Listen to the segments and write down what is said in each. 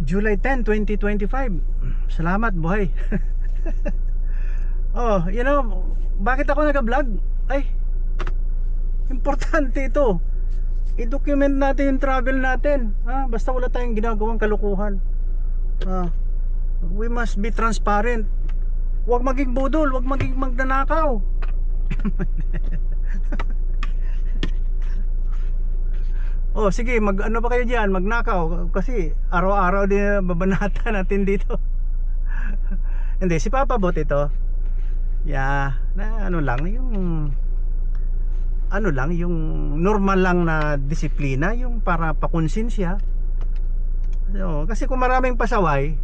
July 10, 2025. Salamat buhay. Oh, you know, bakit ako nag-vlog? Ay, importante ito. I-document natin yung travel natin. Basta wala tayong ginagawang kalukuhan. We must be transparent. Huwag maging budol, huwag maging magnanakaw. Oh, sige, ano pa kayo diyan, magnakaw kasi araw-araw din babanata natin dito. Hindi, si Papa Bot ito. Yeah, na ano lang yung normal lang na disiplina, yung para pakonsensya. So, kasi kung maraming pasaway,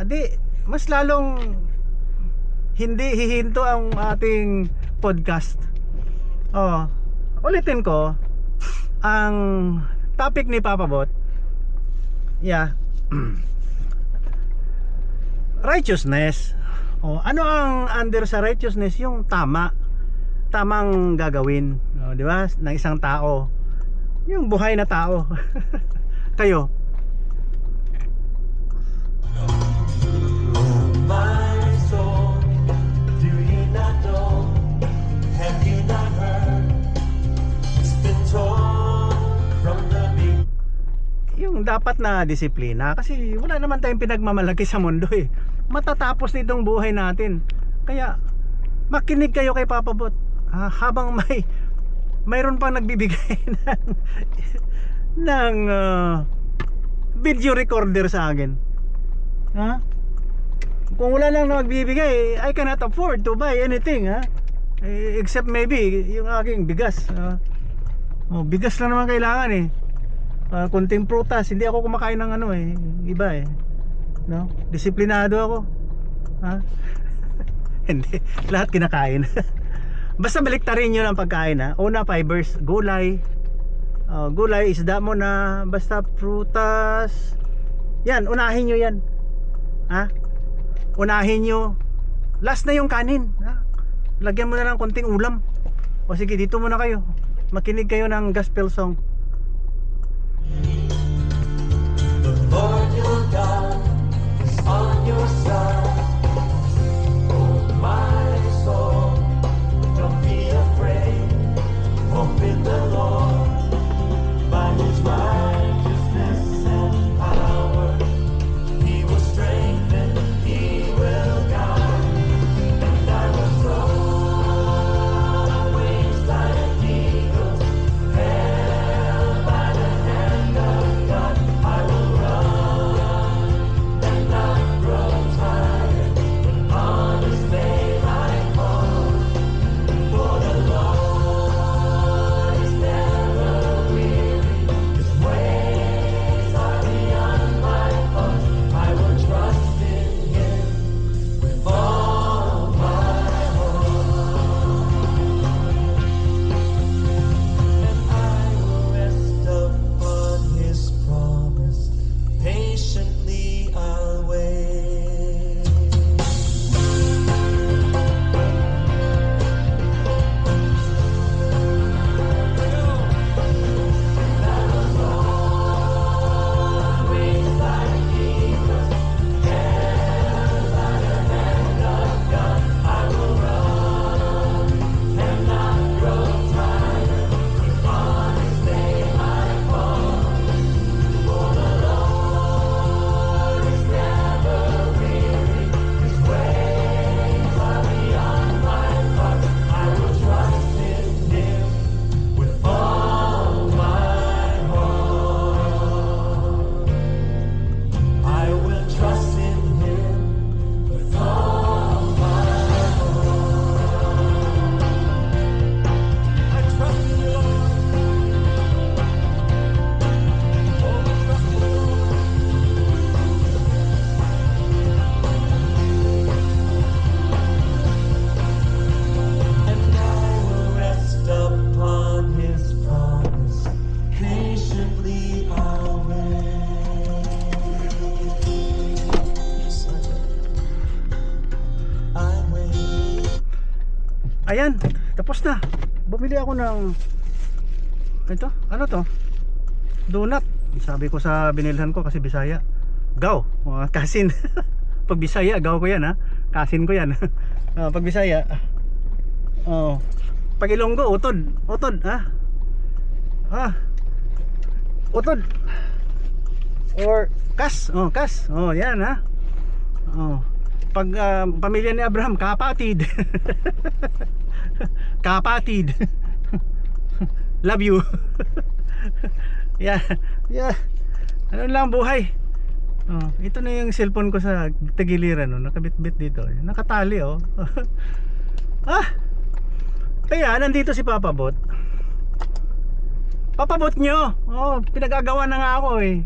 di mas lalong hindi hihinto ang ating podcast. Ulitin ko ang topic ni Papa Bot. Yeah. Righteousness. Ano ang under sa righteousness? Yung tamang gagawin, di ba? Ng isang tao. Yung buhay na tao. Kayo. Yung dapat na disiplina, kasi wala naman tayong pinagmamalaki sa mundo eh. Matatapos nitong buhay natin. Kaya makinig kayo kay Papa Bot. Habang mayroon pang nagbibigay ng video recorder sa akin. Kung wala lang na magbibigay, I cannot afford to buy anything, except maybe yung aking bigas. Bigas lang naman kailangan eh. Konting prutas, hindi ako kumakain ng iba eh. No? Disiplinado ako. Hindi, lahat kinakain. Basta baliktarin nyo ng pagkain Una, fibers, gulay. Gulay, isda mo na. Basta prutas. Yan, unahin nyo yan. Unahin nyo. Last na yung kanin. Lagyan mo na ng konting ulam. O sige, dito muna kayo. Makinig kayo ng gospel song. The Lord your God is on your side. Oh my soul, don't be afraid. Hope in the Lord. By His righteousness and power, He will strengthen, He will guide. And I will soar on wings like eagles, held by the hand of God. I will run and not grow tired. On His name I call. For the Lord is never weary. His ways are beyond my thoughts. I will trust in Him with all my heart. And I will rest upon His promise. Patiently I'll wait. Wings like eagles, held by the hand of God. I will run and not grow tired. On His name I call. For the Lord is never weary. His ways are beyond my thoughts. I will trust in Him with all my heart. I will trust in Him with all my heart. I trust in you, Lord. Oh, trust in you, Lord. And I will rest upon His promise. Patiently I'll wait. I wait. Ayan, tapos na. Bumili ako ng ito, ano to? donut. Sabi ko sa binilhan ko kasi Bisaya. Gaw, mga kasin. Pag Bisaya, gaw ko yan ha. Kasin ko yan. Pag Bisaya, oh. Pag Ilonggo, utod. Utod, ha? Utod. Or kas. Oh, kas. Oh, yan ha. Oh. Pag pamilya ni Abraham, kapatid. Kapatid. Love you. Yeah. Yeah. Ano lang buhay. Oh, ito na yung cellphone ko sa tagiliran, no? Nakabit-bit dito. Nakatali, oh. Kaya nandito si Papa Bot. Papa Bot nyo. Oh, pinagagawa na nga ako eh.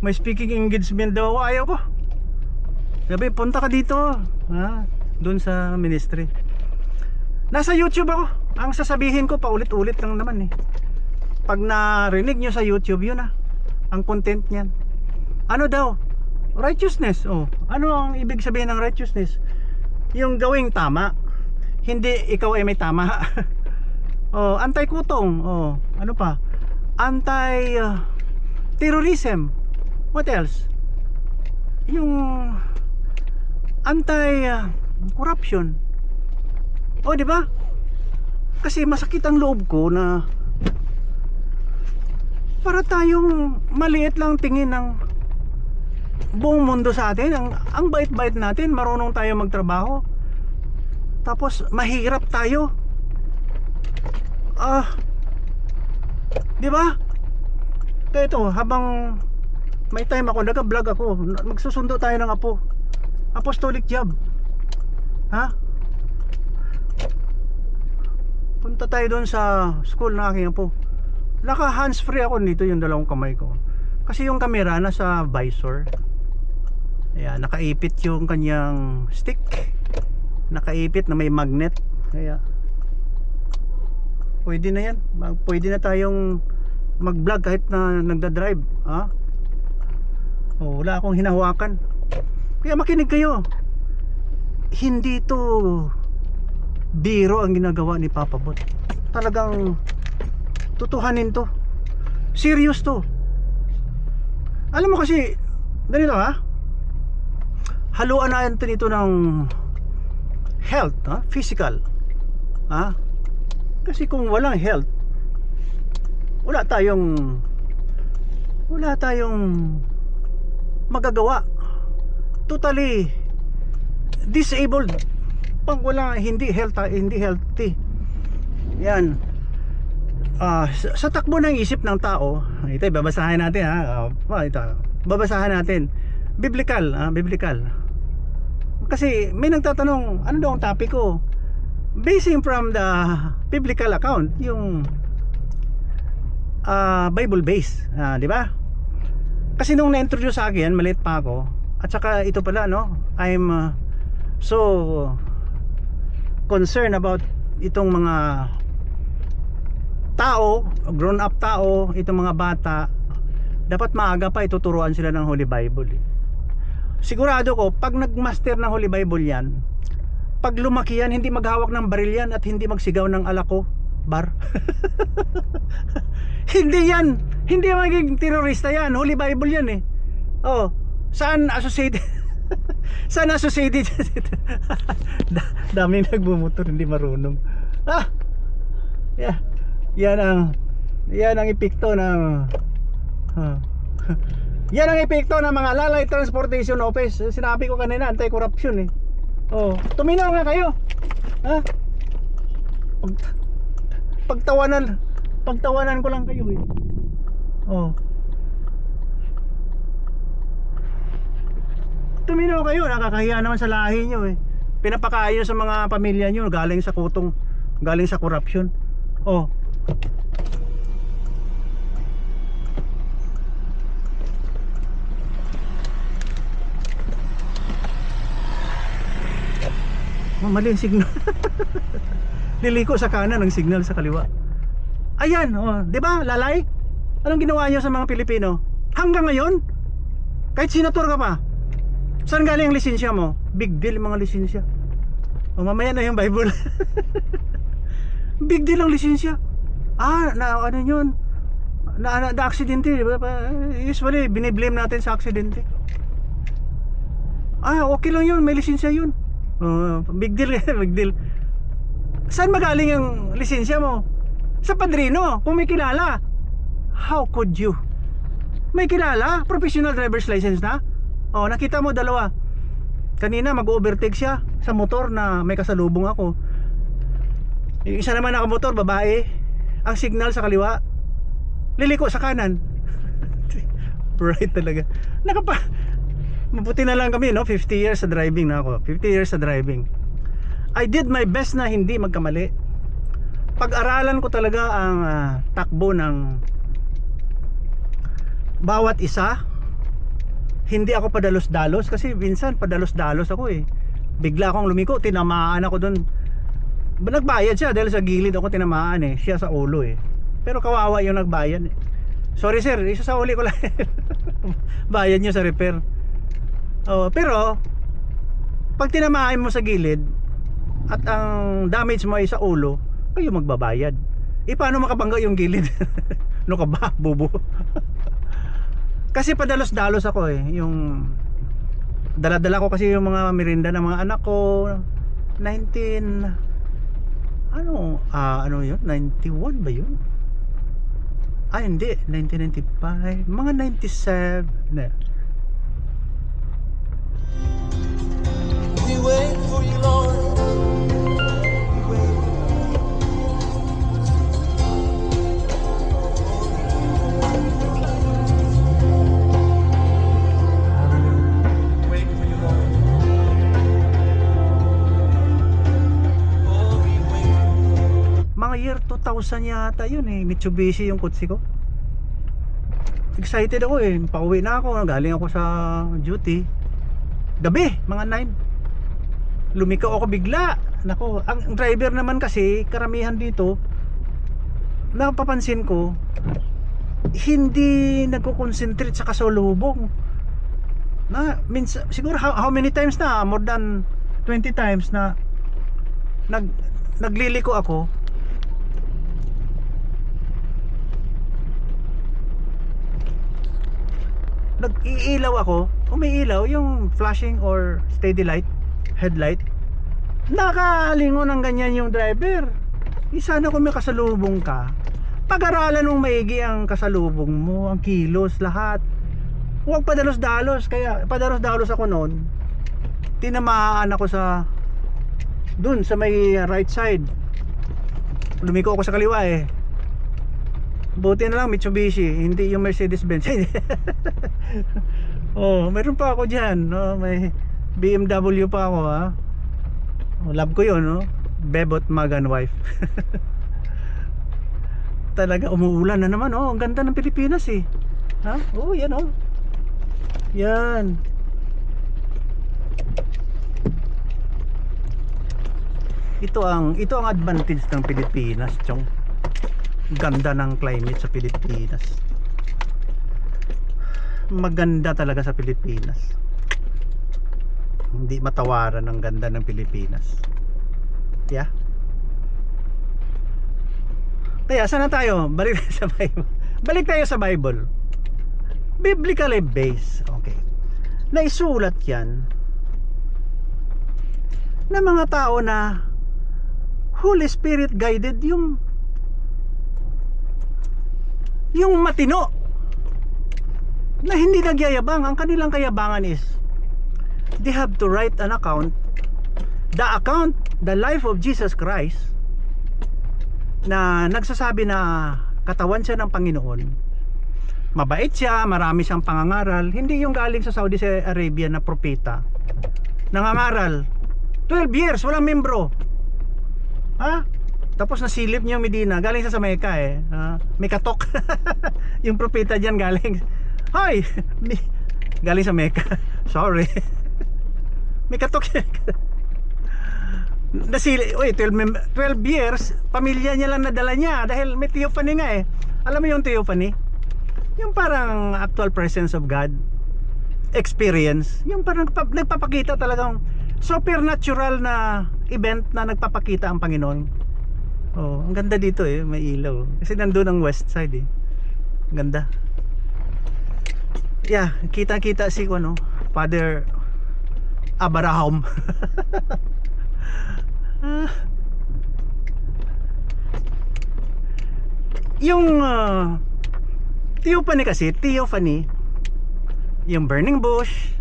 May speaking engagement daw ako. Ayaw ko. Sabi, punta ka dito. Doon sa ministry. Nasa YouTube ako. Ang sasabihin ko paulit-ulit lang naman eh. Pag narinig nyo sa YouTube, yun ang content niyan. Ano daw? Righteousness. Oh, ano ang ibig sabihin ng righteousness? Yung gawing tama. Hindi ikaw ay may tama. Oh, anti-kutong. Oh, ano pa? Anti-terrorism. What else? Yung anti-corruption. Oh, di ba? Kasi masakit ang loob ko na para tayong maliit lang tingin ng buong mundo sa atin. Ang bait-bait natin, marunong tayo magtrabaho. Tapos mahirap tayo. Di ba? Kaya ito, habang may time ako, nag-vlog ako, magsusundo tayo ng apo. Apostolic job. Punta tayo doon sa school ng aking apo. Naka hands free ako nito, yung dalawang kamay ko. Kasi yung camera nasa visor. Ayan, nakaipit yung kanyang stick. Nakaipit na may magnet. Kaya pwede na yan. Pwede na tayong mag-vlog kahit na nagda-drive. Oh, wala akong hinahawakan. Kaya makinig kayo. Hindi to biro ang ginagawa ni Papa Bot. Talagang tutuhanin to. Serious to. Alam mo kasi ganito haluan natin ito ng health, physical. Kasi kung walang health, wala tayong magagawa. Totally disabled pag wala, hindi healthy. Yan. Sa takbo ng isip ng tao, ito babasahin natin ito, babasahin natin biblical. Kasi may nagtatanong, ano daw ang topic ko? Basing from the biblical account, yung Bible base, di ba? Kasi nung na-introduce sa akin, maliit pa ako. At saka ito pala, I'm so concerned about itong mga tao, grown up tao, itong mga bata. Dapat maaga pa ituturuan sila ng Holy Bible. Sigurado ko, pag nagmaster ng Holy Bible yan, pag lumaki yan, hindi maghawak ng baril yan at hindi magsigaw ng alako bar. Hindi yan, hindi magiging terorista yan. Holy Bible yan eh. Oh, saan associated? Saan associated? Daming nagbumotor, hindi marunong. Yeah. Yan ang epekto ng yan ang epekto ng mga Lalay Transportation Office. Sinabi ko kanina, anti-corruption eh. Oh, tuminaw nga kayo. Pagtawanan ko lang kayo eh. Oh. Tuminaw kayo, nakakahiya naman sa lahi nyo eh. Pinapakain nyo sa mga pamilya nyo galing sa kutong, galing sa corruption. Oh. Mali yung signal. Niliko sa kanan ng signal sa kaliwa. Ayan, di ba, Lalay? Anong ginawa niyo sa mga Pilipino? Hanggang ngayon, kahit senator ka pa, saan galing ang lisensya mo? Big deal mga lisensya. Mamaya na yung Bible. Big deal ang lisensya. Ano yun? na aksidente, di ba? Usually biniblame natin sa aksidente. Okay lang yun, may lisensya yun. Big deal. Big deal. Saan magaling yung lisensya mo? Sa padrino, kung may kilala. How could you? May kilala, professional driver's license na. Nakita mo dalawa. Kanina mag-overtake siya sa motor na may kasalubong ako. Yung isa naman nakamotor, babae. Ang signal sa kaliwa, liliko sa kanan. Right talaga. Mabuti na lang kami, no? 50 years sa driving na ako. 50 years sa driving. I did my best na hindi magkamali. Pag-aralan ko talaga ang takbo ng bawat isa. Hindi ako padalos-dalos kasi minsan padalos-dalos ako eh. Bigla akong lumiko, tinamaan ako doon. Nagbayad siya dahil sa gilid ako tinamaan eh. Siya sa ulo eh. Pero kawawa yung nagbayad eh. Sorry sir, isa sa uli ko lang. Bayad nyo sa repair. Pero pag tinamaan mo sa gilid at ang damage mo ay sa ulo, kayo magbabayad. Paano makabangga yung gilid? Ano ka ba, bubo? Kasi padalos-dalos ako eh. Yung dala-dala ko kasi yung mga merinda ng mga anak ko. 91 ba yun? Hindi, 1995, mga 97 na. We wait for you, Lord. We wait. Wait for you, Lord. Oh, we wait. Mga year 2000 yata yun eh. Mitsubishi yung kotse ko. Excited ako eh. Pauwi na ako. Galing ako sa duty. Gabi, mga 9. Lumikaw ako bigla. Nako, ang driver naman kasi, karamihan dito, napapansin ko, hindi nagko-concentrate sa kasalubong. Siguro how many times na? More than 20 times na nagliliko ako. Nag-iilaw ako, umiilaw yung flashing or steady light, headlight. Nakalingon ng ganyan yung driver. Sana kung may kasalubong ka, pag-aralan mong maigi ang kasalubong mo, ang kilos, lahat. Huwag padalos-dalos. Kaya padalos-dalos ako noon. Tinamaan ako sa dun sa may right side. Lumiko ako sa kaliwa eh. Buti na lang Mitsubishi, hindi yung Mercedes-Benz. Meron pa ako dyan, no? May BMW pa ako, ha? Love ko yun, no? Bebot Magan wife. Talaga umuulan na naman, oh. Ang ganda ng Pilipinas eh. Ha? Yan, oh. Yan. Ito ang advantage ng Pilipinas, chong. Ganda ng climate sa Pilipinas. Maganda talaga sa Pilipinas. Hindi matawaran ang ganda ng Pilipinas. Yeah. Kaya saan na tayo? Balik tayo sa Bible. Balik tayo sa Bible. Biblically based. Okay. Naisulat yan na mga tao na Holy Spirit guided, yung matino, na hindi nagyayabang. Ang kanilang kayabangan is they have to write an account, the life of Jesus Christ, na nagsasabi na katawan siya ng Panginoon, mabait siya, marami siyang pangangaral. Hindi yung galing sa Saudi Arabia na propeta, nangangaral 12 years, walang membro, ha? Tapos nasilip niyo Medina, galing sa Mecca eh. May katok. Yung propeta diyan galing. Hoy, galing sa Mecca. Sorry. May katok. Nasilip, 12 years, pamilya niya lang nadala niya dahil may theophany nga eh. Alam mo yung theophany? Yung parang actual presence of God experience. Yung parang nagpapakita talagang supernatural na event na nagpapakita ang Panginoon. Ang ganda dito eh, may ilaw. Kasi nandun ang west side eh. Ganda. Yeah, kita-kita si ano, Father Abraham. Yung theophany, yung burning bush,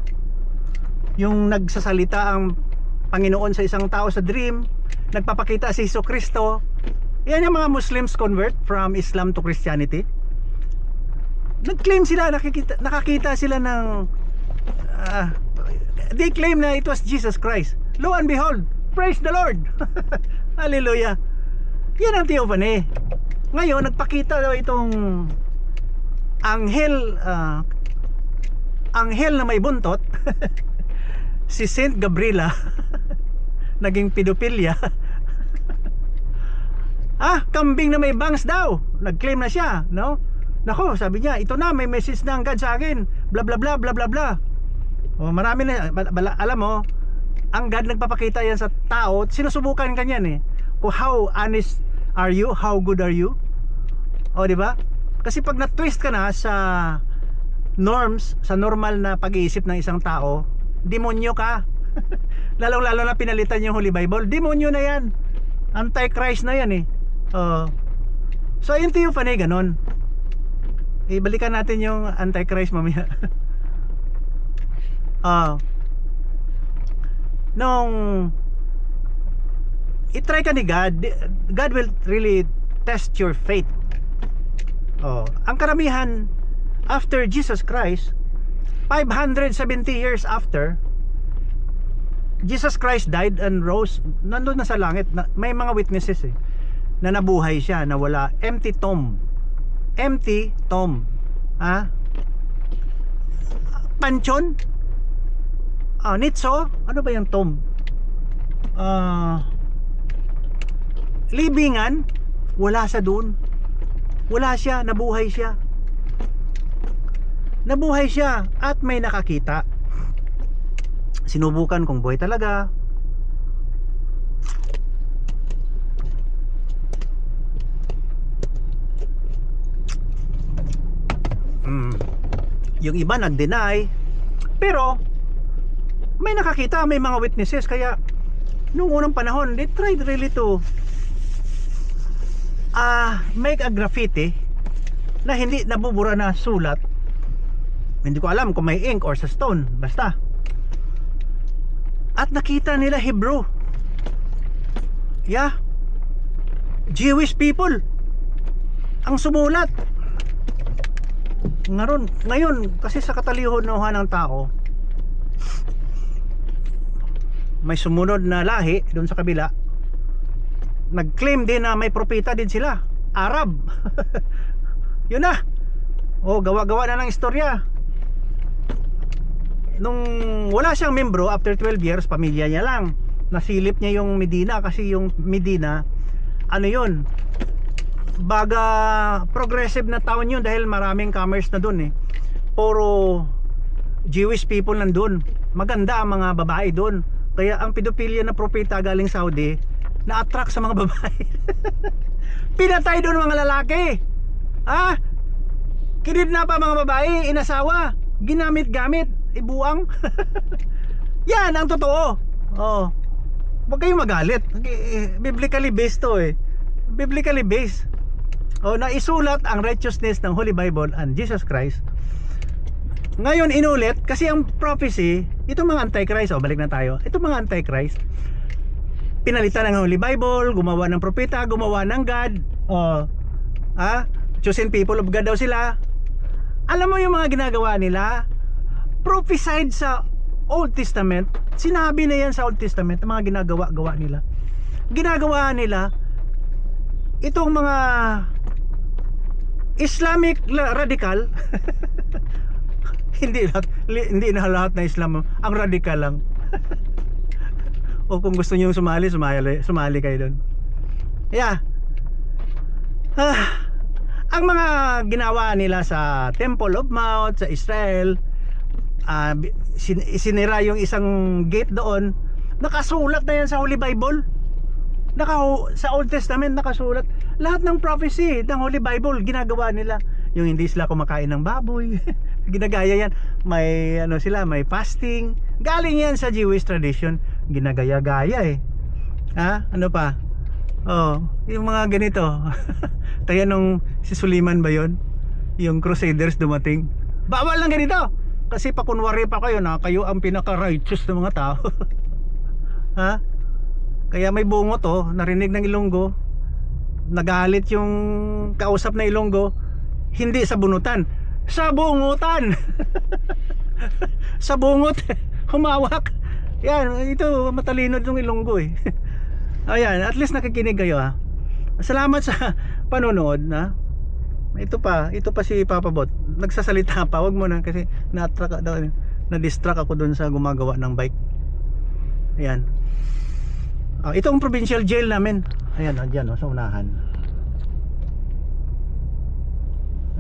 yung nagsasalita ang Panginoon sa isang tao sa dream, nagpapakita si Jesucristo. Yan yung mga Muslims convert from Islam to Christianity. Nag-claim sila, nakakita sila ng they claim na it was Jesus Christ. Lo and behold, praise the Lord. Hallelujah. Yan ang theophany. Ngayon nagpakita daw itong anghel na may buntot. Si Saint Gabriela. Naging pedophilia. Kambing na may bangs daw. Nag-claim na siya, no? Nako, sabi niya, ito na, may message na ang God sa akin. Bla bla bla bla bla bla. Marami na, alam mo, ang God nagpapakita yan sa tao. Sinusubukan kanyan eh. Kung how honest are you? How good are you? Di ba? Kasi pag na-twist ka na sa norms, sa normal na pag-iisip ng isang tao, demonyo ka. Lalo na pinalitan yung Holy Bible, demonyo na yan. Antichrist na yan eh. So yung theophany ganon. Balikan natin yung Antichrist mamaya. Nung itry ka ni God, God will really test your faith. Ang karamihan after Jesus Christ, 570 years after Jesus Christ died and rose, nandun na sa langit. May mga witnesses na nabuhay siya, na wala. Empty tomb. Panchon, Nitso, ano ba yung tomb? Libingan, wala sa doon. Wala siya, nabuhay siya. Nabuhay siya at may nakakita. Sinubukan kung buhay talaga. Yung iba nag-deny, pero may nakakita, may mga witnesses. Kaya nung unang panahon, they tried really to make a graffiti na hindi nabubura na sulat. Hindi ko alam kung may ink or sa stone, basta. At nakita nila Hebrew. Yeah, Jewish people ang sumulat. Ngayon kasi sa katalinuhan ng tao, may sumunod na lahi doon sa kabila, nag-claim din na may propeta din sila, Arab. Yun na. Gawa-gawa na ng istorya. Nung wala siyang membro, after 12 years, pamilya niya lang. Nasilip niya yung Medina, kasi yung Medina, ano yun, baga progressive na town yun, dahil maraming commerce na dun puro Jewish people nandun. Maganda ang mga babae dun. Kaya ang pedophilia na propeta galing Saudi na-attract sa mga babae. Pinatay dun mga lalaki. Kinidnap pa mga babae, inasawa, ginamit-gamit, ibuang. Yan ang totoo. Huwag kayong magalit. Biblically based to biblically based. Naisulat ang righteousness ng Holy Bible and Jesus Christ. Ngayon inulit kasi ang prophecy, itong mga Antichrist, balik na tayo. Itong mga Antichrist, pinalitan ng Holy Bible, gumawa ng propeta, gumawa ng God. Chosen people of God daw sila. Alam mo yung mga ginagawa nila, prophesied sa Old Testament. Sinabi na yan sa Old Testament, ang mga ginagawa nila. Ginagawa nila itong mga Islamic radical. hindi na lahat na Islam ang radical lang. O kung gusto niyo sumali kayo doon. Ang mga ginawa nila sa Temple of Mount sa Israel, sinira yung isang gate doon. Nakasulat na yan sa Holy Bible. Sa Old Testament nakasulat. Lahat ng prophecy ng Holy Bible ginagawa nila. yung hindi sila kumakain ng baboy. Ginagaya yan. May ano sila, may fasting. Galing yan sa Jewish tradition. Ginagaya-gaya eh. Ha? Ano pa? Oh, yung mga ganito. Kaya nung si Suleiman ba yun? Yung Crusaders dumating. Bawal lang ganito. Kasi pakunwari pa kayo na kayo ang pinaka-righteous ng mga tao. Ha? Kaya may bungot narinig ng Ilonggo. Nagalit yung kausap na Ilonggo. Hindi sa bunutan, sa bungutan. Sa bungot. Humawak. Yan, ito matalino yung Ilonggo eh. Ayan, at least nakikinig kayo ha. Salamat sa panonood na. Ito pa si Papa Bot. Nagsasalita pa, wag mo na kasi na-distract ako dun sa gumagawa ng bike. Ayan. Ito ang provincial jail namin. Ayan, andyan sa unahan.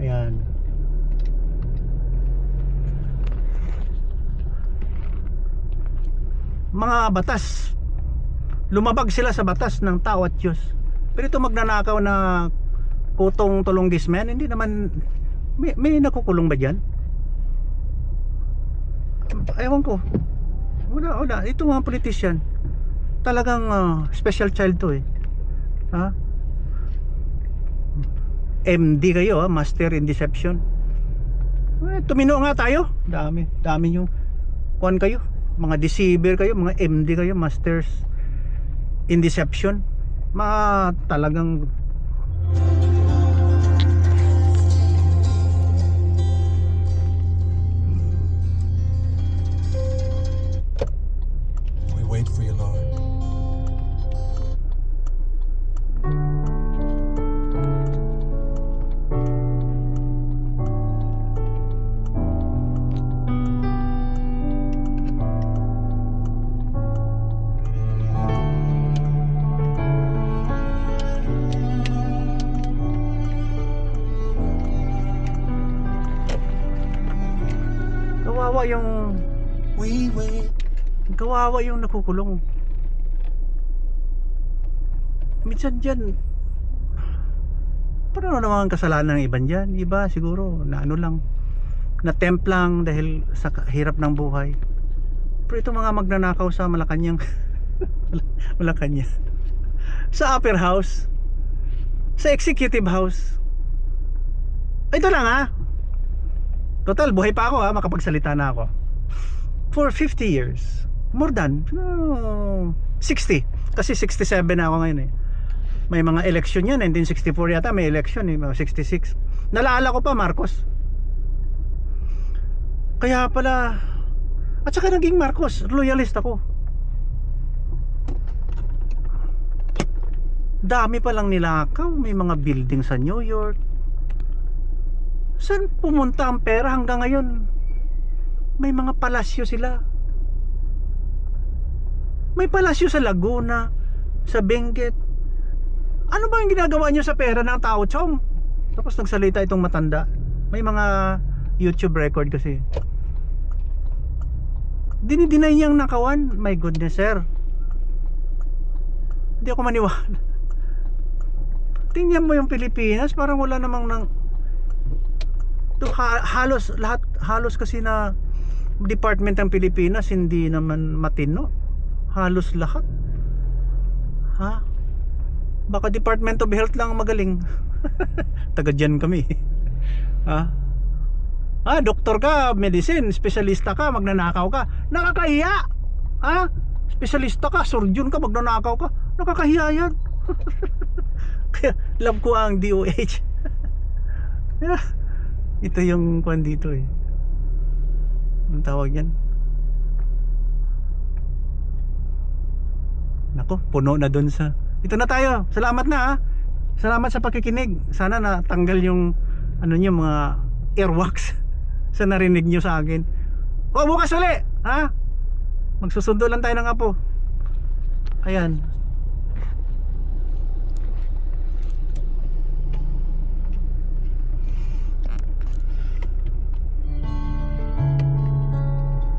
Ayan. Mga batas. Lumabag sila sa batas ng tao at Diyos. Pero ito magnanakaw na kutong tulunggismen, hindi naman may nakukulong ba dyan? Ewan ko. Wala. Ito mga politician talagang special child to eh. Ha? MD kayo Master in Deception. Tumino nga tayo. Dami nyo kuan kayo. Mga deceiver kayo, mga MD kayo, Masters in Deception. Talagang We wait for you, Lord. kawawa yung nakukulong. Minsan dyan parang naman kasalanan ng iban dyan. Iba siguro na ano lang, na tempt lang dahil sa hirap ng buhay. Pero ito mga magnanakaw sa Malacanang Malacanang, sa upper house, sa executive house. Ito lang ha, total buhay pa ako ha, makapagsalita na ako. For 50 years, more than 60, kasi 67 na ako ngayon eh. May mga election yan, 1964 yata may election eh, 66. Naalala ko pa Marcos. Kaya pala, at saka naging Marcos, loyalist ako. Dami palang nilakaw, may mga building sa New York. Saan pumunta ang pera hanggang ngayon? May mga palasyo sila. May palasyo sa Laguna, sa Benguet. Ano ba yung ginagawa nyo sa pera ng tao, Chong? Tapos nagsalita itong matanda. May mga YouTube record kasi. Dinidinay niyang nakawan. My goodness, sir. Hindi ako maniwala. Tingnan mo yung Pilipinas, parang wala namang halos lahat, halos kasi na department ng Pilipinas hindi naman matino. Halos lahat. Ha? Baka Department of Health lang magaling. Taga dyan kami. Ha? Doktor ka, medicine, specialista ka, magnanakaw ka. Nakakahiya. Ha? Specialista ka, surgeon ka, magnanakaw ka. Nakakahiya yan. Kaya love ko ang DOH. Ito yung kwan dito eh. Ang tawag yan? Nako, puno na dun sa... Ito na tayo. Salamat na ha. Salamat sa pakikinig. Sana natanggal yung ano niyo, mga earwax sa narinig niyo sa akin. Bukas uli, ha? Magsusundo lang tayo ng apo. Ayan.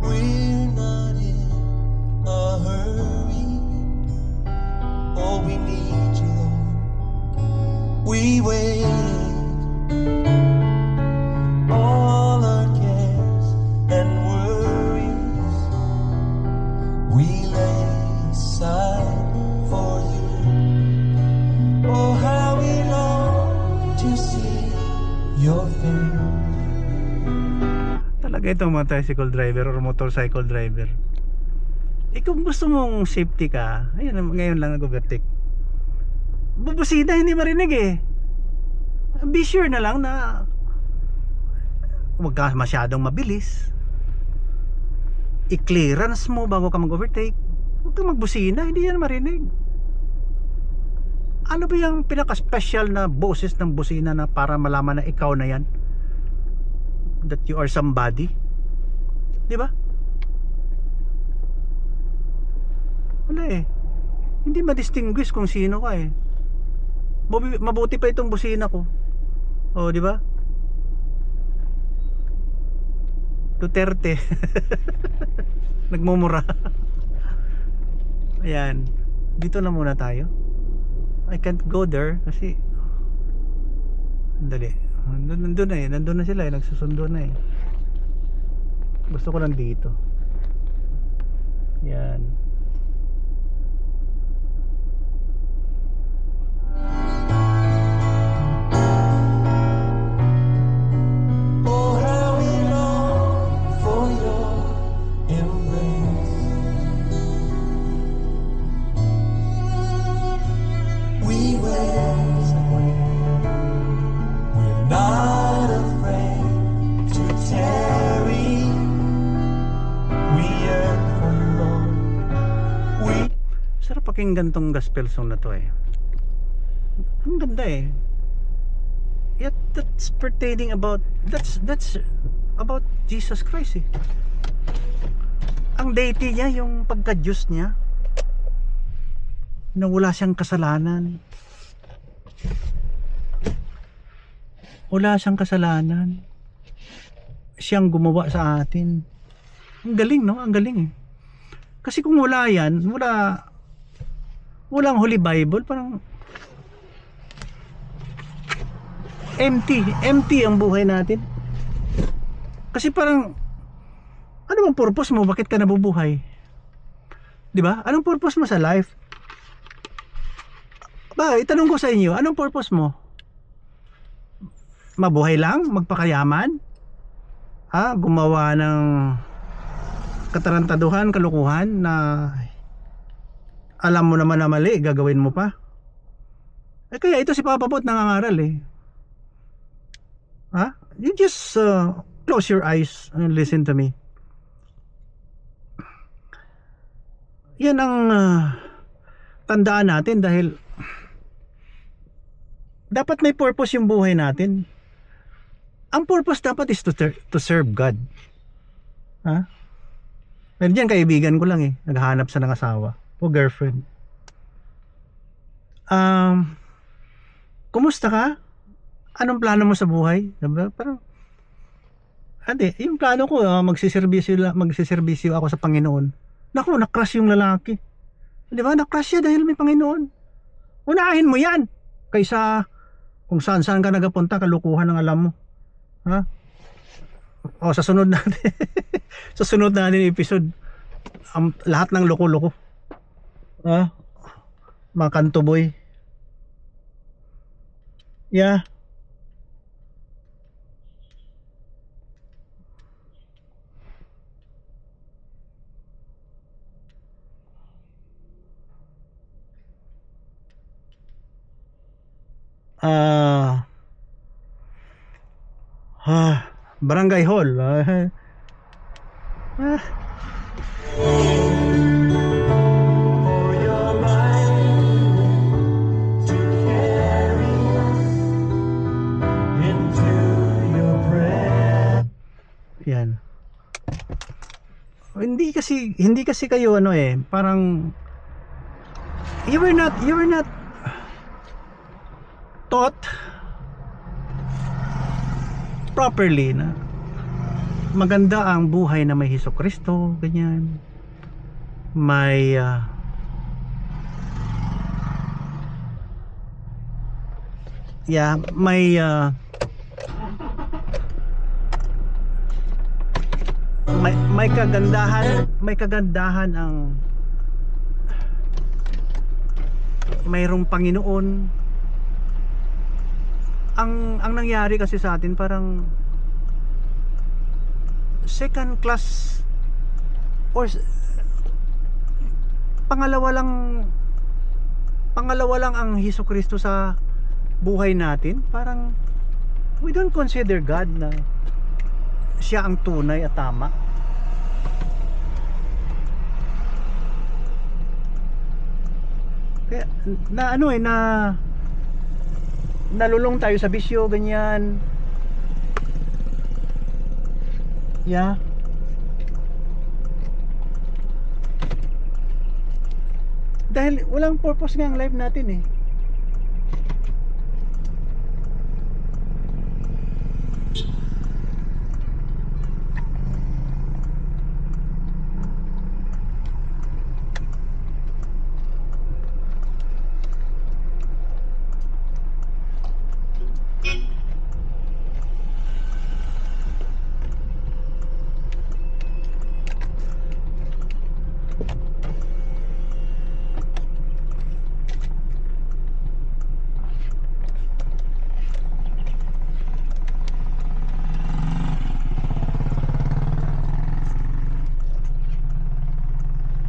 We're not in a hurry. Oh, we need you, Lord. We wait Itong mga tricycle driver or motorcycle driver, kung gusto mong safety ka, ayun, ngayon lang nag-overtake, bubusina, hindi marinig eh. Be sure na lang na huwag ka masyadong mabilis, i-clearance mo bago ka mag-overtake. Huwag kang magbusina, hindi yan marinig. Ano ba yung pinaka-special na boses ng busina na para malaman na ikaw na yan, that you are somebody? Di ba? Wala eh. Hindi ma-distinguish kung sino ka eh. Mabuti pa itong busina ko. Oh, di ba? Duterte. Nagmumura. Ayan. Dito na muna tayo. I can't go there kasi dali. Nandun na eh. Nandun na sila eh. Nagsusundo na eh. Gusto ko lang dito. Yan. Oh, how we long for your embrace. We wait, we're not afraid to tarry. We yearn for you, Lord. Sarap pakinggan tong gospel song na to eh. Ang ganda eh. Yet that's pertaining about that's about Jesus Christ eh. Ang deity niya, yung pagka-Diyos niya, na wala siyang kasalanan. Wala siyang kasalanan. Siyang gumawa sa atin. Ang galing, no? Ang galing eh. Kasi kung wala yan, walang Holy Bible, parang empty ang buhay natin. Kasi parang, ano bang purpose mo? Bakit ka nabubuhay? Di ba? Anong purpose mo sa life? Ba, itanong ko sa inyo, anong purpose mo? Mabuhay lang? Magpakayaman? Gumawa ng katarantaduhan, kalukuhan na alam mo naman na mali, gagawin mo pa? Kaya ito si Papa Bot nangangaral eh. You just close your eyes and listen to me. Yan ang tandaan natin dahil dapat may purpose yung buhay natin. Ang purpose dapat is to serve God. Pero dyan kaibigan ko lang eh, naghahanap sa ng asawa o girlfriend. Kumusta ka? Anong plano mo sa buhay? Diba? Parang, yung plano ko, magsiservisyo ako sa Panginoon. Naku, na-crush yung lalaki. Di ba? Na-crush siya dahil may Panginoon. Unahin mo yan. Kaysa kung saan-saan ka nagapunta, kalukuhan ang alam mo. Sa sunod natin. Sa sunod natin episode, lahat ng loko-loko. Mga kantuboy. Yeah. Barangay Hall. For your mighty to carry us into your presence. Yan. Hindi kasi kayo parang you were not taught properly na maganda ang buhay na may Hesukristo, ganyan. May may kagandahan ang mayroong Panginoon. Ang nangyari kasi sa atin parang second class or pangalawa lang ang Hesukristo sa buhay natin. Parang we don't consider God na siya ang tunay at tama. Kaya nalulong tayo sa bisyo, ganyan. Yeah. Dahil walang purpose nga ang life natin eh.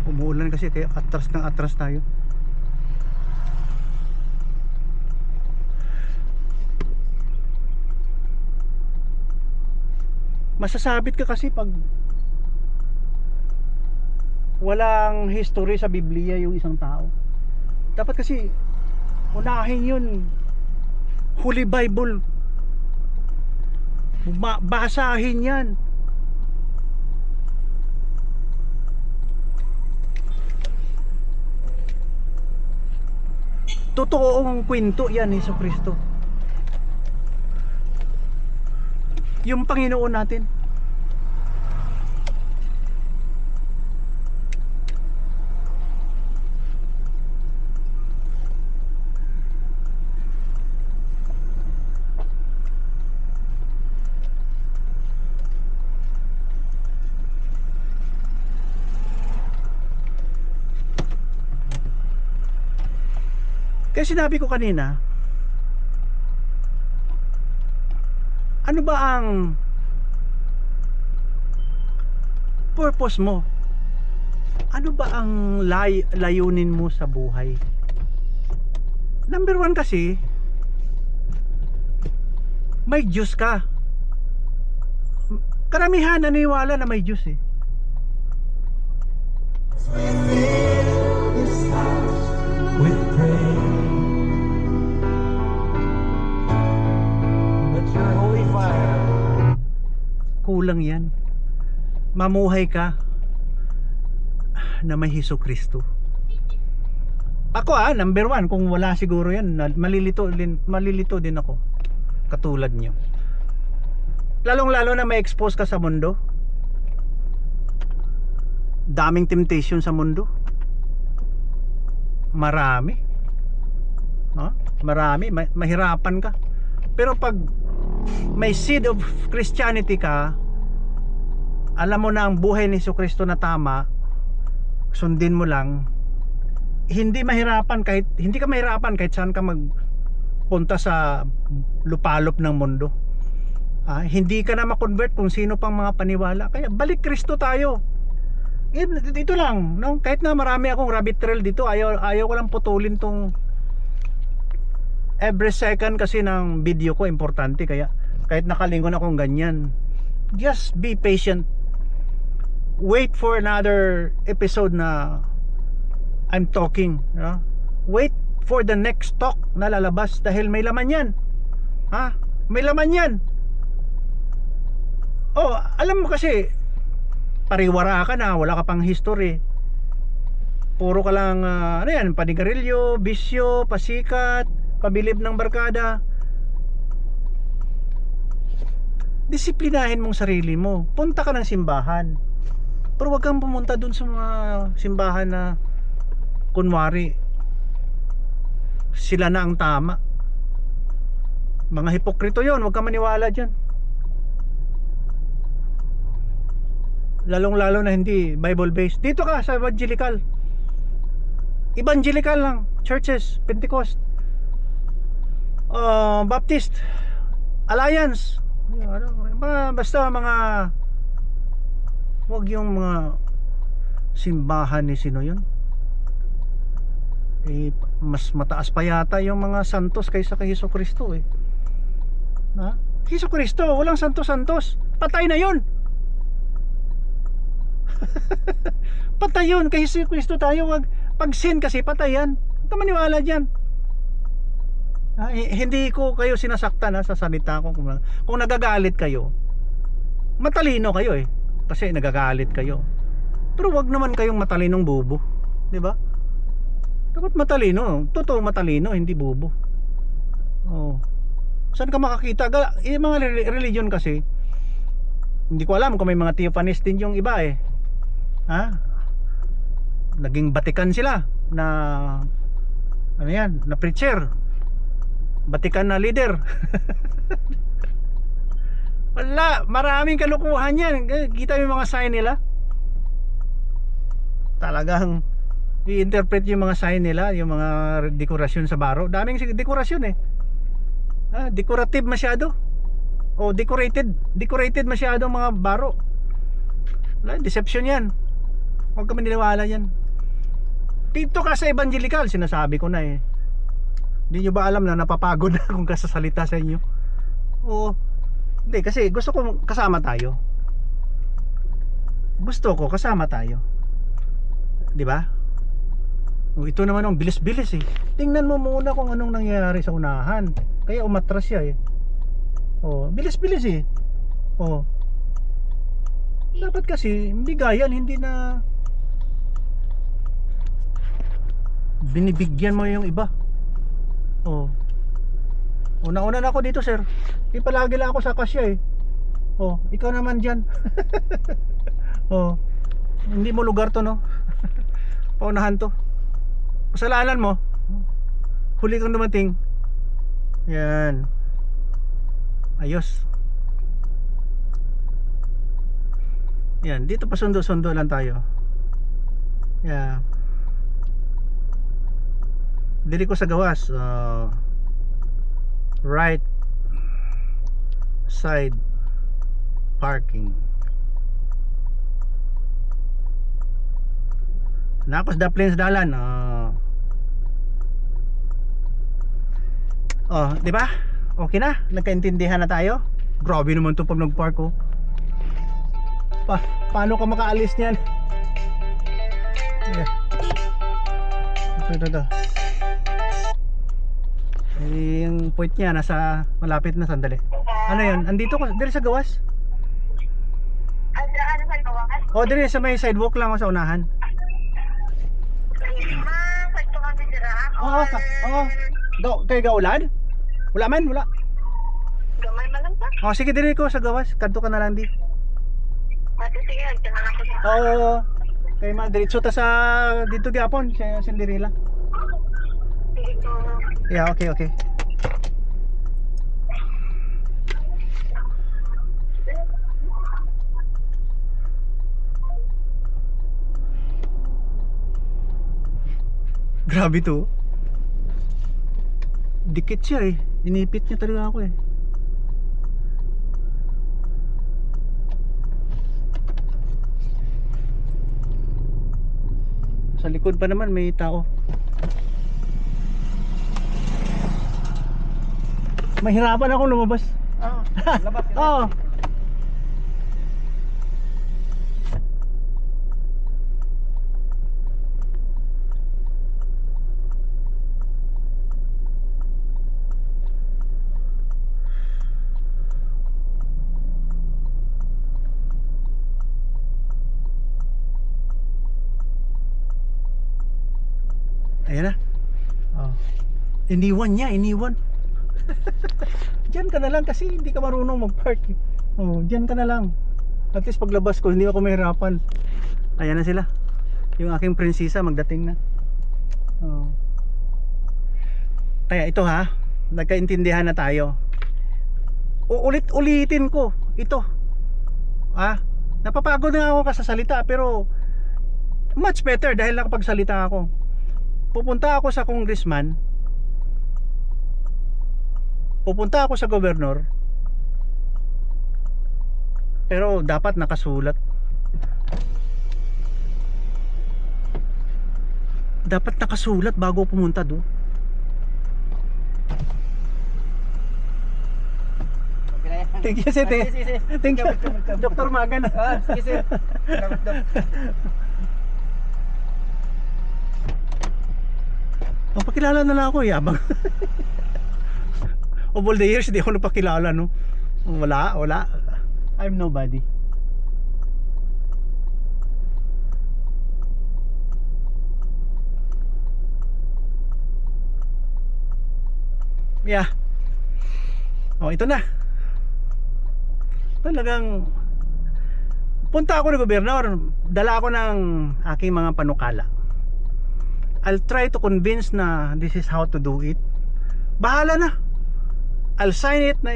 Umuulan kasi kaya atras tayo. Masasabit ka kasi pag walang history sa Biblia yung isang tao. Dapat kasi unahin yun. Holy Bible. Basahin yan. Totoong kwento yan, Hesukristo. Yung Panginoon natin. Kaya sinabi ko kanina, ano ba ang purpose mo? Ano ba ang layunin mo sa buhay? Number one kasi, may Diyos ka. Karamihan naniniwala na may Diyos eh. With praise. Let your holy fire. Kulang yan. Mamuhay ka na may Hesukristo. Ako number one, kung wala siguro yan, malilito din ako. Katulad nyo. Lalong-lalo na may expose ka sa mundo. Daming temptation sa mundo. Marami. Marami, mahirapan ka. Pero pag may seed of Christianity ka, alam mo na ang buhay ni Hesukristo na tama, sundin mo lang, hindi ka mahirapan kahit saan ka magpunta sa lupalop ng mundo. Hindi ka na ma-convert kung sino pang mga paniwala. Kaya balik Kristo tayo. Ito lang, no? Kahit na marami akong rabbit trail dito, ayaw ko lang putulin tong every second kasi ng video ko importante. Kaya kahit nakalingon akong ganyan, just be patient. Wait for another episode na I'm talking, no? Wait for the next talk na lalabas dahil may laman yan. May laman yan. Alam mo kasi pariwara ka na, wala ka pang history. Puro ka lang panigarilyo, bisyo, pasikat, pabilib ng barkada. Disiplinahin mong sarili mo. Punta ka ng simbahan. Pero wag kang pumunta dun sa mga simbahan na kunwari sila na ang tama. Mga hipokrito yon, wag kang maniwala dyan. Lalong-lalo na hindi Bible based. Dito ka sa evangelical lang, churches, Pentecost, Baptist, Alliance, basta mga Huwag yung mga simbahan ni sino yun. Mas mataas pa yata yung mga santos kaysa kay Jesucristo eh. Ha? Jesucristo, walang santos-santos. Patay na yun. Patay yun. Kay Jesucristo tayo, wag. Pag sin kasi patay yan. Huwag ka maniwala dyan. Hindi ko kayo sinasaktan sa salita ko. Kung nagagalit kayo, matalino kayo eh. Kasi nagagalit kayo. Pero wag naman kayong matalinong bobo. Diba? Dapat matalino, totoo matalino, hindi bobo. Oh. Saan ka makakita? Yung mga religion kasi, hindi ko alam kung may mga Theophanist din yung iba eh. Ha? Naging Vatican sila na ano yan, na preacher. Vatican na leader. Wala, maraming kalukuhan yan. Kita yung mga sign nila. Talagang i-interpret yung mga sign nila, yung mga dekorasyon sa baro. Daming dekorasyon eh. Decorative masyado. O decorated masyado mga baro. Wala, deception yan. Huwag ka maniniwala yan. Dito ka sa evangelical, sinasabi ko na eh. Hindi nyo ba alam na napapagod na kung kasasalita sa inyo? Oo. Hindi, kasi gusto ko kasama tayo. Gusto ko kasama tayo. Di ba? Ito naman ang bilis-bilis eh. Tingnan mo muna kung anong nangyayari sa unahan. Kaya umatras siya eh. Oh, bilis-bilis eh. Oh. Dapat kasi bigayan, hindi na binibigyan mo yung iba. Oh. Una-una na ako dito, sir. Di palagi lang ako sa kasya eh. Oh, ikaw naman diyan. Oh. Hindi mo lugar to, no? Paunahan to. Kasalanan mo. Huli kang dumating. Yan. Ayos. Yan, dito pa sundo-sundo lang tayo. Yeah. Dili ko sa gawas. Right side parking. Nakos da plains dalan. Oh, di ba? Okay na, nagkaintindihan na tayo. Grabe naman 'to pag nag-park oh. Paano ka makaalis niyan? Yeah. Ito. Yung point niya nasa malapit na, sandali. Ano 'yun? Andito ko, dire sa gawas. Ano sa gawas? Oh, dire sa may sidewalk lang ako sa unahan. Sakto kami dira. Oo. Kay gaulad? Wala man, wala. Gamay man lang ta. Oh, sige dire ko sa gawas. Kadto ka na lang di. Pati sige, agtan ako sa. Oo. Kay diretso ta sa dito gyapon sa Cinderella. Dito. Yeah, okay. Grabe to. Dikit siya eh. Inipit niya talaga ako eh. Sa likod pa naman may tao. Mahirapan akong lumabas. Labas. Oo. Ayan na. Oh. Iniwan niya. Diyan ka na lang kasi hindi ka marunong mag-park. Oh, diyan ka na lang. At least paglabas ko hindi ako mahirapan. Ayan na sila. Yung aking prinsesa magdating na. Oh. Kaya ito ha, nagkaintindihan na tayo. Ulitin ko ito. Napapagod na ako kasasalita pero much better dahil nakapagsalita ako. Pupunta ako sa congressman, pupunta ako sa gobernador, pero dapat nakasulat. Dapat nakasulat bago pumunta doon. Okay na yan. Thank you, sir. Sige. Thank you. Welcome. Dr. Magan. Sige sir. Salamat daw. Oh, pakilala na lang ako, yabang. Of all the years, hindi ako napakilala, no? Wala. I'm nobody. Yeah. Oh, ito na. Talagang punta ako ng gobernador, dala ako ng aking mga panukala. I'll try to convince na this is how to do it. Bahala na. I'll sign it na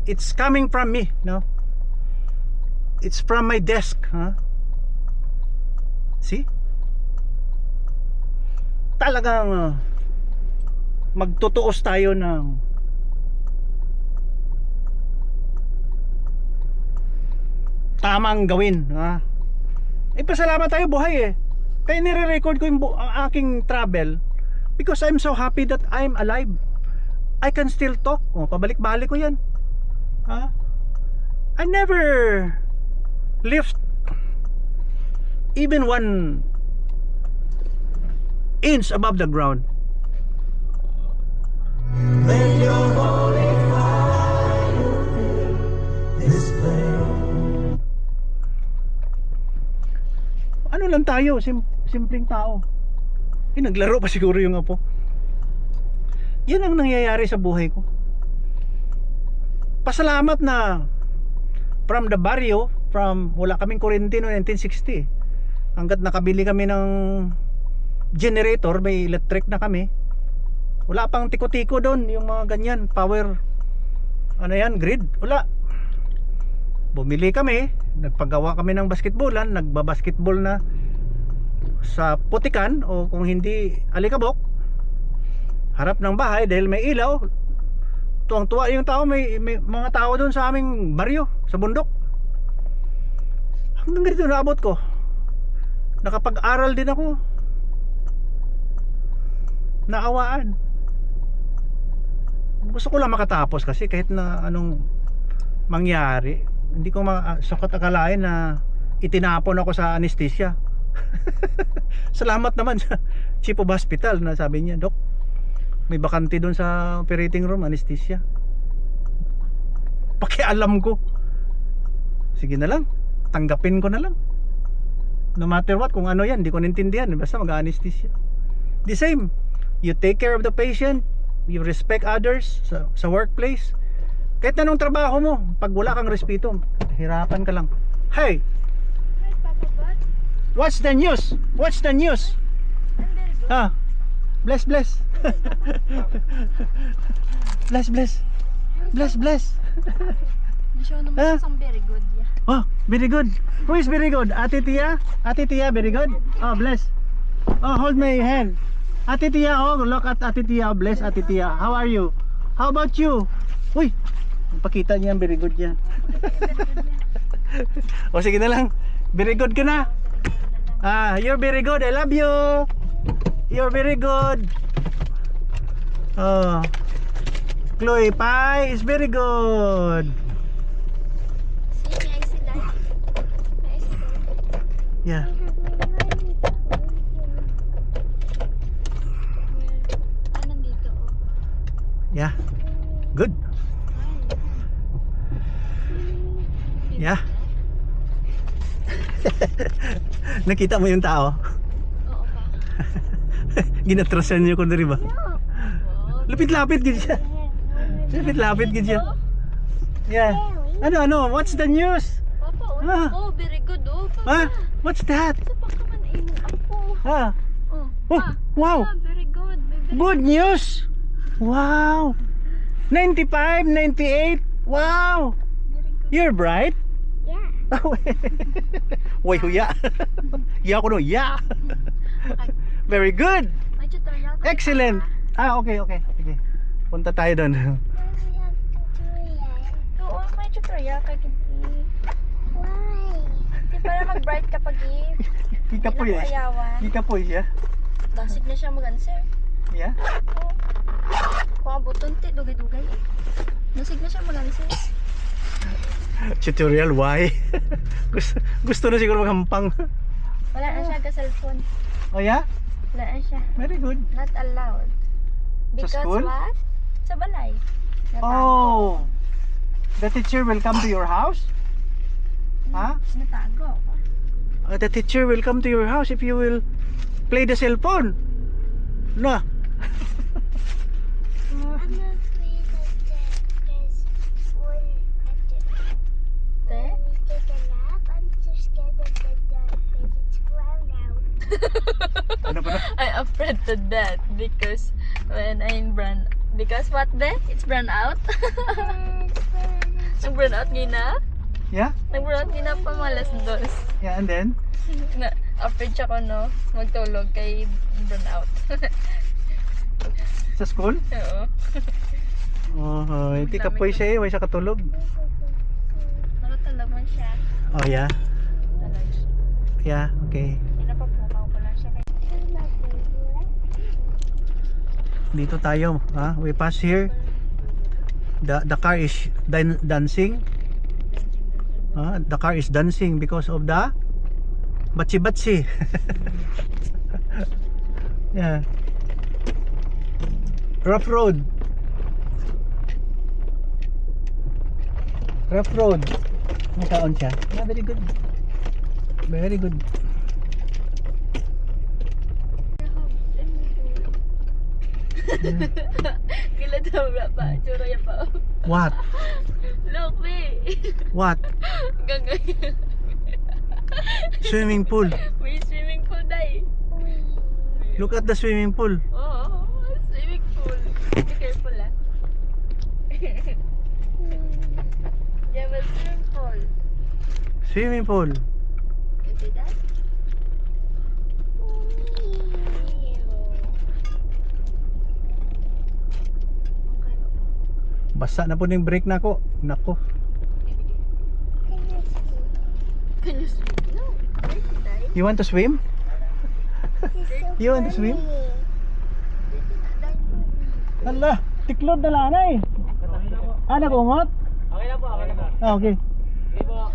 it's coming from me, no? It's from my desk, huh? See? Talagang magtutuos tayo ng tamang gawin, ha? Pasalamat tayo buhay eh. Kaya nire-record ko yung ang aking travel because I'm so happy that I'm alive. I can still talk. Oh, pabalik-balik ko yan. Ha? I never lift even 1 inch above the ground. Let your holy fire fill this place. Ano lang tayo, simpleng tao. Naglaro pa siguro yung apo. Yan ang nangyayari sa buhay ko. Pasalamat na from the barrio, wala kaming kuryente noong 1960. Hanggat nakabili kami ng generator, may electric na kami. Wala pang tiko-tiko doon, yung mga ganyan, power, ano yan, grid, wala. Bumili kami, nagpagawa kami ng basketballan, nagbabasketball na sa putikan o kung hindi alikabok, harap ng bahay dahil may ilaw. Tuwang-tuwa yung tao, may mga tao doon sa aming baryo, sa bundok. Hanggang ganito naabot ko. Nakapag-aral din ako. Naawaan. Gusto ko lang makatapos kasi kahit na anong mangyari, hindi ko sakot akalain na itinapon ako sa anesthesia. Salamat naman sa chief of hospital na sabi niya, Dok, may bakante doon sa operating room, anesthesia. Pakialam ko. Sige na lang, tanggapin ko na lang. No matter what, kung ano yan, hindi ko nintindihan, basta mag-anesthesia. The same, you take care of the patient, you respect others sa workplace. Kahit anong trabaho mo, pag wala kang respeto, hirapan ka lang. Hey, Hi, Papa Bud. what's the news? What's the news? I'm very good. Ah, bless. Bless. Show naman Ah. isang very good, yeah. Oh, very good. Who is very good? Ate Tia? Ate Tia, very good? Oh, bless. Oh, hold my hand. Ate Tia, oh, look at Ate Tia. Oh, bless Ate Tia. How are you? How about you? Uy, pakita niya, very good yan. O, sige na lang. Very good ka na. Ah, you're very good. I love you. You're very good. Oh, Chloe Pai is very good. See, may I see that? May I see that? Yeah. Nandito, oh. Yeah. Good. Yeah. Nakita mo yung tao? Oo pa. Ginatrasan niyo ko na rin ba? Wow. Lapit-lapit gid siya. Lapit-lapit gid siya. Yeah. Ano? What's the news? Papa, oh, Ah. oh, very good, oh. Papa. Ah, what's that? Sa pa ka man ay mo ako. Ah, Oh, oh, wow. Ah, very good. Very Good news. Wow. 95, 98. Wow. good. You're bright. Yeah. Way huya. Ya ko no, ya. Very good. May tutorial ka Excellent. Ah, okay. Sige. Punta tayo doon. Oo, may tutorial ka gid. Why? Di para mag-bright ka pag Kikapoy Hindi na ko eh. ayawan. Kikapoy siya. Dasig na siya mag-answer. Yeah. Oo. Kung abuton ti, dugay-dugay. Dasig na siya mag-answer. Tutorial why? gusto na siguro maghampang. Wala na siya ka-cellphone. Oh yeah? Wala na siya. Very good. Not allowed. Because school? what? Sa balay. Natago. Oh. The teacher will come to your house? Ha? Natago. The teacher will come to your house if you will play the cellphone. No. I'm afraid of that because when Te? we take a nap, I'm so scared of the dark because it's brown out. Ano ba na? I'm afraid to that because when I'm brown, because what the? It's brown out. Nag brown out gina? Yeah? Nag brown out gina pa malas dos. Yeah, and then? Na afraid siya ko no magtulog kay brown out. Sa school? Oo. Oh, kikapoy siya eh. May siya katulog. Nakatulog man siya. Oh yeah? Talag siya. Yeah, okay. Pinapapukaw ko lang siya kay. Dito tayo, ha? We pass here. The car is dancing. The car is dancing because of the batsi-batsi. Yeah. Rough road. Rough road. Nakaon siya. Yeah, very good. Very good. Gila daw ba pa? Tsura ya pa. What? Look, me. What? Gagay. Swimming pool. May swimming pool dai. Look at the swimming pool. Oh, swimming pool. Be careful ah. Yeah, but swimming pool. Swimming pool. You see that? Basa na po yung brake na ko. Nako. Can you swim? No. Dirty dai. You want to swim? You want to swim? Hala, tiklod na lang eh. Ah, nag-ungot? Okay na po, okay na po. Ah, okay. Okay po.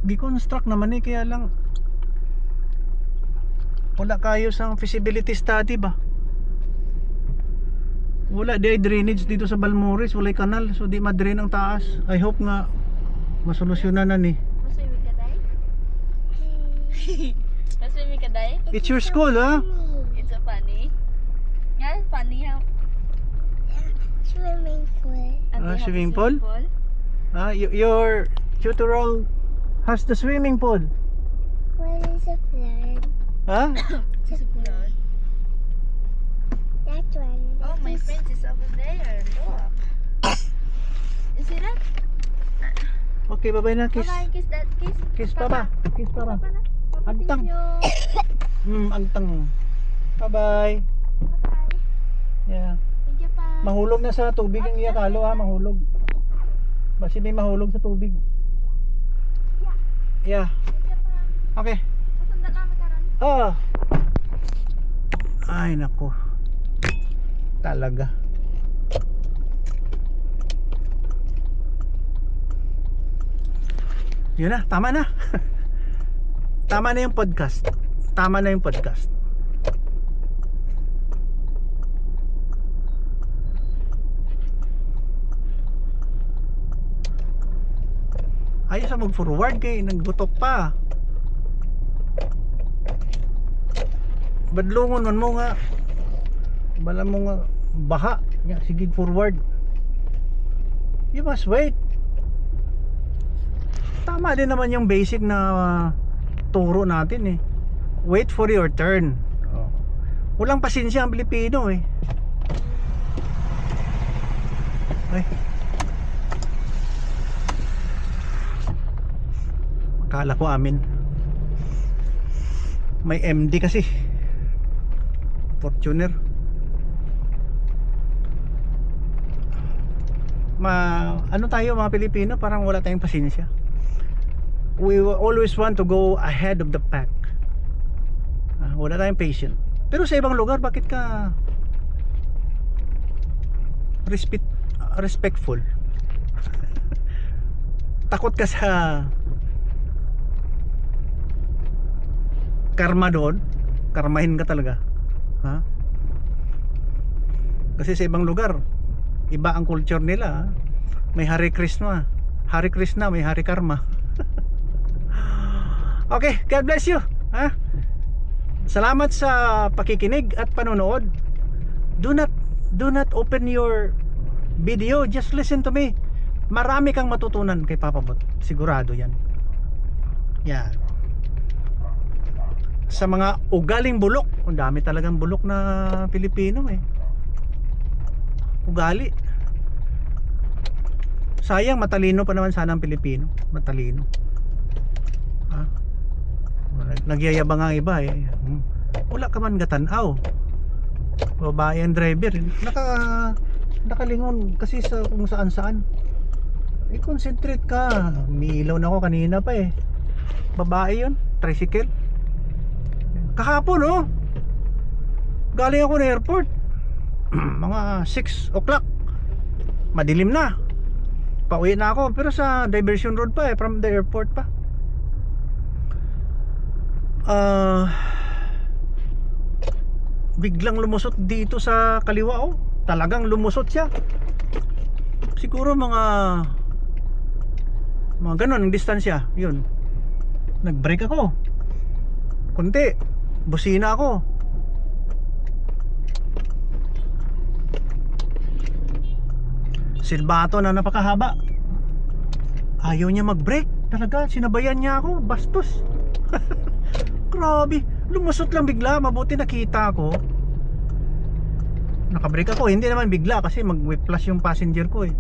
Gi-construct naman eh, kaya lang wala kayo sa feasibility study ba? Wala di ay drainage dito sa Balmores, walay kanal, so di ma-drain ang taas. I hope nga masolusyonan na ni. Maswimik ka day? Maswimik ka day? It's your school, ha? It's so funny. Yeah, funny how. Swimming pool. Swimming pool? Your tutorial has the swimming pool. What is a flood? Ha? It's a flood. That one. Oh, my friend is over there. Look. You see that? Okay, bye-bye na, kiss. Bye-bye, kiss that, kiss. Kiss papa. Kiss papa. Papa na. Papa, Agtang. thank you. Agtang. Bye-bye. Bye-bye. Yeah. Thank you pa. Mahulog na sa tubig ang iyakalo, ha, mahulog. Basi may mahulog sa tubig. Yeah. Thank you pa. Okay. Masanda namin karon. Ah. Ay nako. Talaga. Yun na, tama na. Tama na yung podcast. Tama na yung podcast. Ayos na mag-forward kay nagbutok pa. Badlungon man mo nga. Bala mo nga baha. Ya, sige forward. You must wait. Tama din naman yung basic na turo natin eh. Wait for your turn. Oh. Walang pasensya ang Pilipino eh. Ay. Akala ko amin. May MD kasi, Fortuner. Ano tayo mga Pilipino, parang wala tayong pasensya. We always want to go ahead of the pack. Wala tayong patient. Pero sa ibang lugar, bakit ka respectful? Takot ka sa karma doon? Karmahin ka talaga, ha? Kasi sa ibang lugar, iba ang culture nila, ha? May Hare Krishna, may Hare Karma. Okay, God bless you, ha? Salamat sa pakikinig at panonood. Do not open your video, just listen to me. Marami kang matutunan kay Papa Bot, sigurado yan. Yan. Sa mga ugaling bulok, ang dami talagang bulok na Pilipino eh. Ugali. Sayang, matalino pa naman sana ang Pilipino. Matalino. Ha? Nagyayabang ang iba eh. Wala ka man gatanaw. Babae ang driver. Nakalingon kasi sa kung saan saan. I-concentrate ka. Umiilaw na ako kanina pa eh. Babae yun, tricycle. Kahapon oh, galing ako ng airport mga 6 o'clock, madilim na, pauwi na ako. Pero sa diversion road pa eh, from the airport pa. Biglang lumusot dito sa kaliwa oh. Talagang lumusot siya. Siguro mga ganon ang distansya. Yun, nag-brake ako kunti, busina ako. Silbato na napakahaba. Ayaw niya mag-brake. Talaga, sinabayan niya ako. Bastos. Grabe, lumusot lang bigla. Mabuti nakita ako. Nakabrake ako. Hindi naman bigla kasi mag-whiplash yung passenger ko eh.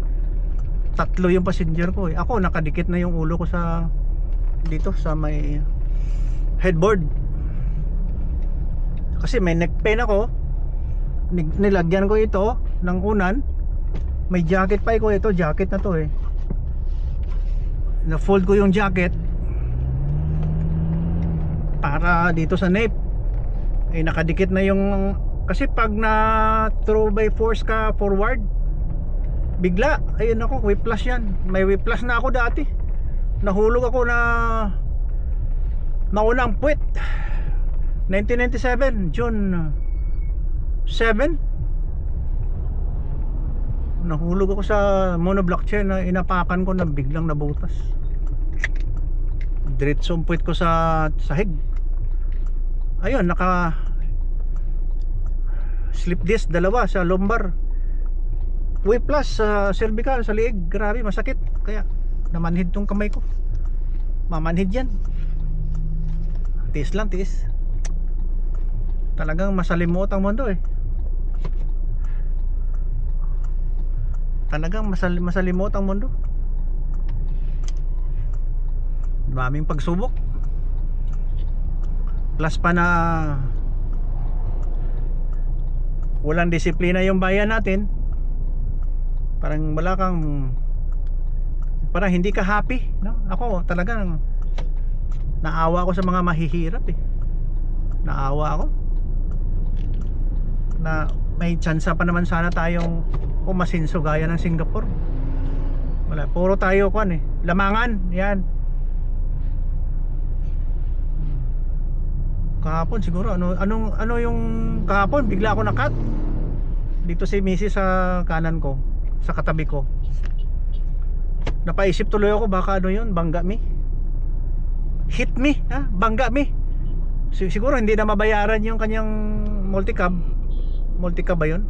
3 yung passenger ko eh. Ako nakadikit na yung ulo ko sa dito sa may headboard. Kasi may neck pain ako. Nilagyan ko ito ng unan. May jacket pa ko ito. Jacket na to eh. Na-fold ko yung jacket para dito sa nape. Eh nakadikit na yung, kasi pag na throw by force ka forward, bigla, ayun ako, whiplash yan. May whiplash na ako dati. Nahulog ako na naunang puwet 1997 June 7. Nahulog ako sa monoblock chair na inapakan ko na biglang nabutas. Diretsong puwet ko sa sahig. Ayun, naka slip disc dalawa sa lumbar. Whiplash sa cervical, sa liig. Grabe, masakit. Kaya namanhid tong kamay ko. Mamanhid yan. Tiis lang, tiis. Talagang masalimot ang mundo eh. Talagang masalimot ang mundo. Daming pagsubok. Plus pa na walang disiplina yung bayan natin. Parang wala kang, parang hindi ka happy, no? Ako talagang naawa ako sa mga mahihirap eh. Naawa ako na may tsansa pa naman sana tayong umasinso gaya ng Singapore. Wala, puro tayo kuan eh, lamangan, yan. Kahapon siguro ano yung kahapon bigla ako na-cut. Dito si Missy sa kanan ko, sa katabi ko. Napaisip tuloy ako baka ano yun, bangga me. Hit me, ha? Bangga me. Siguro hindi na mabayaran yung kanyang multicab. Multicab ba yun?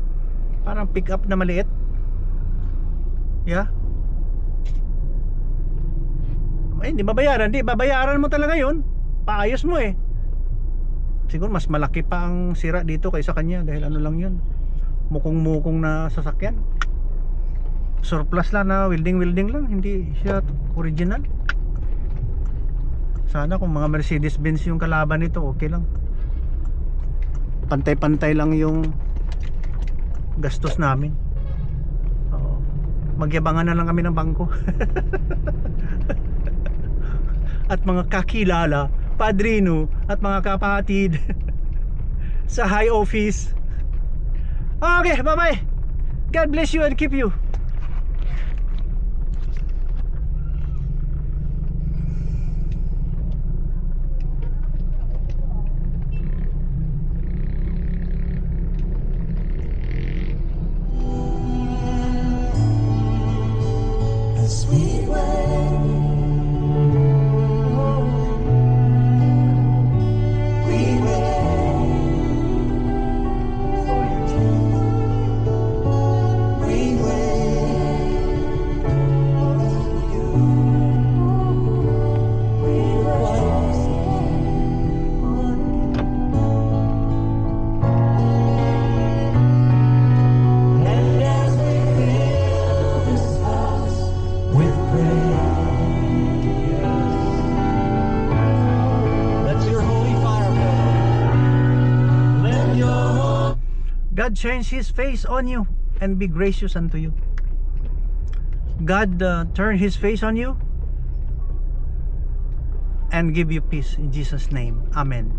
Parang pick up na maliit. Yeah. Ay, hindi mabayaran. Hindi, babayaran mo talaga yun. Paayos mo eh. Siguro mas malaki pa ang sira dito kaysa kanya. Dahil ano lang yun, mukong-mukong na sasakyan. Surplus lang na welding lang. Hindi siya original. Sana kung mga Mercedes-Benz yung kalaban nito, okay lang. Pantay-pantay lang yung gastos namin. Oo. Magyabangan na lang kami ng bangko. At mga kakilala, padrino, at mga kapatid sa high office. Okay, bye-bye. God bless you and keep you. As we wait, we wait for your change. We wait for you. We wait on you. And as we fill this house with praise, let your holy fire burn. Let your God change His face on you and be gracious unto you. God turn His face on you and give you peace in Jesus' name. Amen.